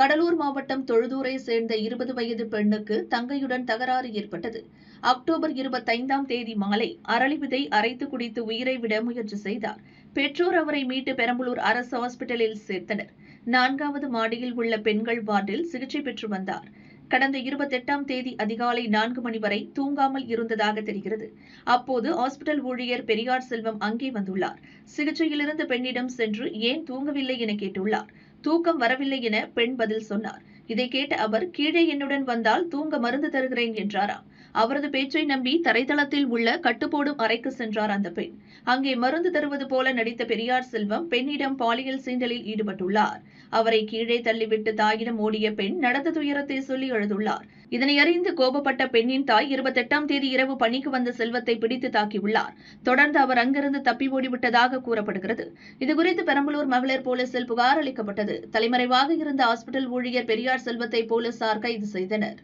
கடலூர் மாவட்டம் தொழுதூரை சேர்ந்த 20 வயது பெண்ணுக்கு தங்கையுடன் தகராறு ஏற்பட்டது. அக்டோபர் 25ஆம் தேதி மாலை அரளி விதை அரைத்து குடித்து உயிரை விட முயற்சி செய்தார். பெற்றோர் அவரை மீட்டு பெரம்பலூர் அரசு ஹாஸ்பிட்டலில் சேர்த்தனர். 4வது மாடியில் உள்ள பெண்கள் வார்டில் சிகிச்சை பெற்று வந்தார். கடந்த 28ஆம் தேதி அதிகாலை 4 மணி வரை தூங்காமல் இருந்ததாக தெரிகிறது. அப்போது ஹாஸ்பிட்டல் ஊழியர் பெரியார் செல்வம் அங்கே வந்துள்ளார். சிகிச்சையிலிருந்து பெண்ணிடம் சென்று ஏன் தூங்கவில்லை என கேட்டுள்ளார். தூக்கம் வரவில்லை என பெண் பதில் சொன்னார். இதை கேட்ட அவர், கீழே என்னுடன் வந்தால் தூங்க மருந்து தருகிறேன் என்றாராம். அவரது பேச்சை நம்பி தரைத்தளத்தில் உள்ள கட்டுப்போடும் அறைக்கு சென்றார் அந்த பெண். அங்கே மருந்து தருவது போல நடித்த பெரியார் செல்வம் பெண்ணிடம் பாலியல் சீண்டலில் ஈடுபட்டுள்ளார். அவரை கீழே தள்ளிவிட்டு தாயிடம் ஓடிய பெண் நடந்த துயரத்தை சொல்லி அழுதுள்ளார். இதனை அறிந்து கோபப்பட்ட பெண்ணின் தாய் 28ஆம் தேதி இரவு பணிக்கு வந்த செல்வத்தை பிடித்து தாக்கியுள்ளார். தொடர்ந்து அவர் அங்கிருந்து தப்பி ஓடிவிட்டதாக கூறப்படுகிறது. இதுகுறித்து பெரம்பலூர் மகளிர் போலீசில் புகார் அளிக்கப்பட்டது. தலைமறைவாக இருந்த ஹாஸ்பிட்டல் ஊழியர் பெரியார் செல்வத்தை போலீசார் கைது செய்தனர்.